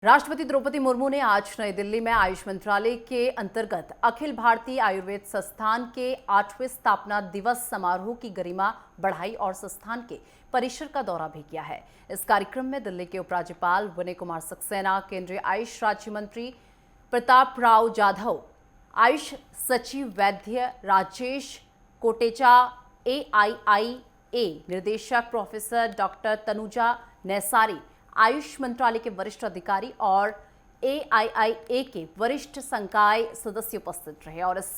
राष्ट्रपति द्रौपदी मुर्मू ने आज नई दिल्ली में आयुष मंत्रालय के अंतर्गत अखिल भारतीय आयुर्वेद संस्थान के 8वें स्थापना दिवस समारोह की गरिमा बढ़ाई और संस्थान के परिसर का दौरा भी किया है। इस कार्यक्रम में दिल्ली के उपराज्यपाल विनय कुमार सक्सेना, केंद्रीय आयुष राज्य मंत्री प्रताप राव जाधव, आयुष सचिव वैद्य राजेश कोटेचा, AIIA निर्देशक प्रोफेसर डॉक्टर तनुजा नेसारी, आयुष मंत्रालय के वरिष्ठ अधिकारी और AIIA के वरिष्ठ संकाय सदस्य उपस्थित रहे और इस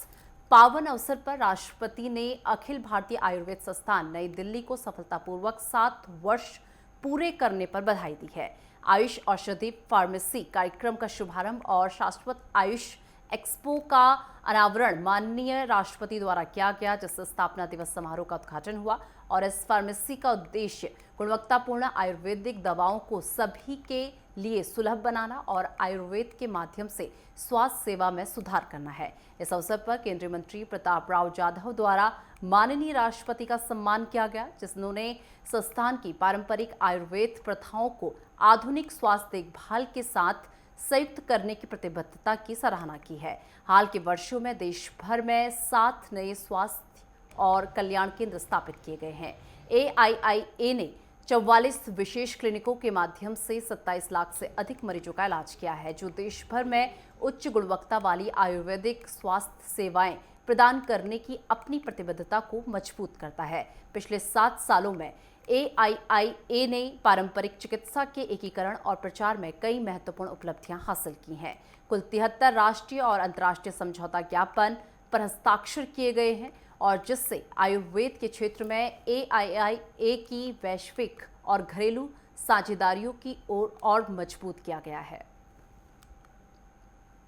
पावन अवसर पर राष्ट्रपति ने अखिल भारतीय आयुर्वेद संस्थान नई दिल्ली को सफलतापूर्वक 7 वर्ष पूरे करने पर बधाई दी है। आयुष औषधि फार्मेसी कार्यक्रम का शुभारंभ और शाश्वत आयुष एक्सपो का अनावरण माननीय राष्ट्रपति द्वारा किया गया, जिससे स्थापना दिवस समारोह का उद्घाटन हुआ और इस फार्मेसी का उद्देश्य गुणवत्तापूर्ण आयुर्वेदिक दवाओं को सभी के लिए सुलभ बनाना और आयुर्वेद के माध्यम से स्वास्थ्य सेवा में सुधार करना है। इस अवसर पर केंद्रीय मंत्री प्रताप राव जाधव द्वारा माननीय राष्ट्रपति का सम्मान किया गया, जिन्होंने संस्थान की पारंपरिक आयुर्वेद प्रथाओं को आधुनिक स्वास्थ्य देखभाल के साथ संयुक्त करने की प्रतिबद्धता की सराहना की है। हाल के वर्षों में देश भर में 7 नए स्वास्थ्य और कल्याण केंद्र स्थापित किए गए हैं। AIIA ने 44 विशेष क्लिनिकों के माध्यम से 27 लाख से अधिक मरीजों का इलाज किया है, जो देश भर में उच्च गुणवत्ता वाली आयुर्वेदिक स्वास्थ्य सेवाएं प्रदान करने की अपनी प्रतिबद्धता को मजबूत करता है। पिछले 7 सालों में AIIA ने पारंपरिक चिकित्सा के एकीकरण और प्रचार में कई महत्वपूर्ण उपलब्धियां हासिल की हैं। कुल 73 राष्ट्रीय और अंतर्राष्ट्रीय समझौता ज्ञापन पर हस्ताक्षर किए गए हैं और जिससे आयुर्वेद के क्षेत्र में AIIA की वैश्विक और घरेलू साझेदारियों की ओर और मजबूत किया गया है।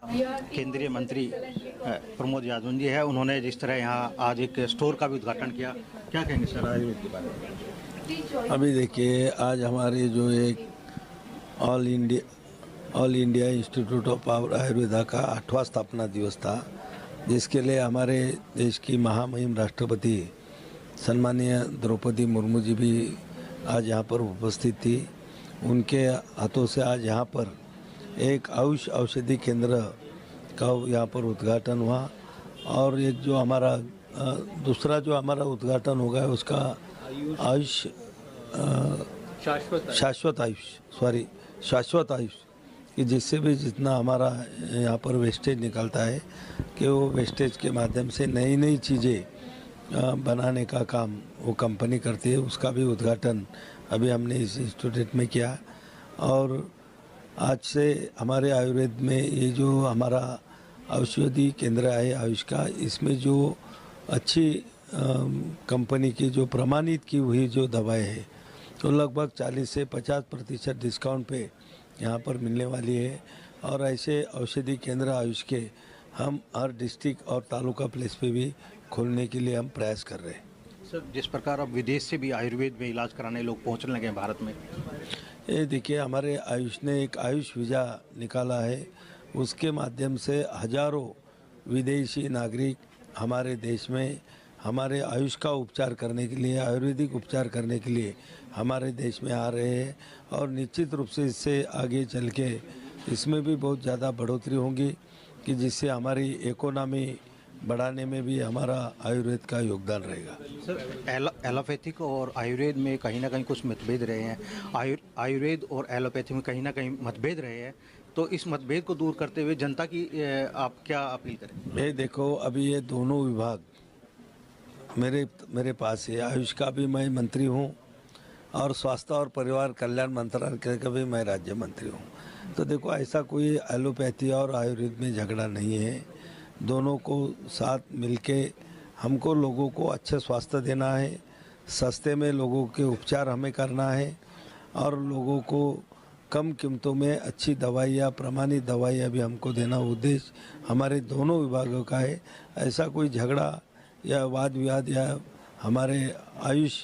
केंद्रीय मंत्री प्रमोद यादव जी है, उन्होंने जिस तरह यहाँ आज एक स्टोर का भी उद्घाटन किया, क्या कहेंगे सर आयुर्वेद के बारे में? अभी देखिए, आज हमारे जो एक all India institute of Ayurveda का 8वां स्थापना दिवस था, जिसके लिए हमारे देश की महामहिम राष्ट्रपति सम्माननीय द्रौपदी मुर्मू जी भी आज यहाँ पर उपस्थित थी। उनके हाथों से आज यहाँ पर एक आयुष औषधि केंद्र का यहाँ पर उद्घाटन हुआ और एक जो हमारा दूसरा जो हमारा उद्घाटन होगा उसका आयुष शाश्वत आयुष कि जिससे भी जितना हमारा यहाँ पर वेस्टेज निकलता है कि वो वेस्टेज के माध्यम से नई नई चीज़ें बनाने का काम वो कंपनी करती है। उसका भी उद्घाटन अभी हमने इस इंस्टीट्यूट में किया और आज से हमारे आयुर्वेद में ये जो हमारा औषधि केंद्र है आयुष का, इसमें जो अच्छी कंपनी की जो प्रमाणित की हुई जो दवाएं है तो लगभग 40 से 50% डिस्काउंट पे यहाँ पर मिलने वाली है और ऐसे औषधि केंद्र आयुष के हम हर डिस्ट्रिक्ट और तालुका प्लेस पे भी खोलने के लिए हम प्रयास कर रहे हैं। सर, जिस प्रकार अब विदेश से भी आयुर्वेद में इलाज कराने लोग पहुँचने लगे हैं भारत में, ये देखिए, हमारे आयुष ने एक आयुष वीज़ा निकाला है, उसके माध्यम से हजारों विदेशी नागरिक हमारे देश में हमारे आयुष का उपचार करने के लिए, आयुर्वेदिक उपचार करने के लिए हमारे देश में आ रहे हैं और निश्चित रूप से इससे आगे चल के इसमें भी बहुत ज़्यादा बढ़ोतरी होगी कि जिससे हमारी इकोनॉमी बढ़ाने में भी हमारा आयुर्वेद का योगदान रहेगा। सर, एलोपैथिक और आयुर्वेद में कहीं ना कहीं कुछ मतभेद रहे हैं, आयुर्वेद और एलोपैथी में कहीं ना कहीं मतभेद रहे हैं, तो इस मतभेद को दूर करते हुए जनता की आप क्या अपील करें? ये देखो, अभी ये दोनों विभाग मेरे पास है। आयुष का भी मैं मंत्री हूँ और स्वास्थ्य और परिवार कल्याण मंत्रालय का भी मैं राज्य मंत्री हूँ। तो देखो, ऐसा कोई एलोपैथी और आयुर्वेद में झगड़ा नहीं है। दोनों को साथ मिलके हमको लोगों को अच्छे स्वास्थ्य देना है, सस्ते में लोगों के उपचार हमें करना है और लोगों को कम कीमतों में अच्छी दवाइयाँ, प्रमाणित दवाइयाँ भी हमको देना उद्देश्य हमारे दोनों विभागों का है। ऐसा कोई झगड़ा या वाद विवाद या हमारे आयुष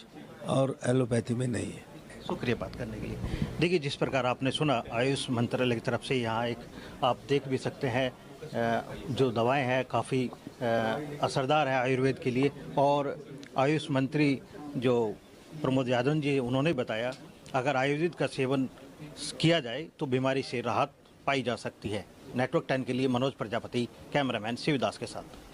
और एलोपैथी में नहीं है। शुक्रिया बात करने के लिए। देखिए, जिस प्रकार आपने सुना, आयुष मंत्रालय की तरफ से यहाँ एक आप देख भी सकते हैं जो दवाएं हैं काफ़ी असरदार है आयुर्वेद के लिए और आयुष मंत्री जो प्रमोद यादव जी उन्होंने बताया अगर आयुर्वेद का सेवन किया जाए तो बीमारी से राहत पाई जा सकती है। नेटवर्क 10 के लिए मनोज प्रजापति, कैमरामैन शिवदास के साथ।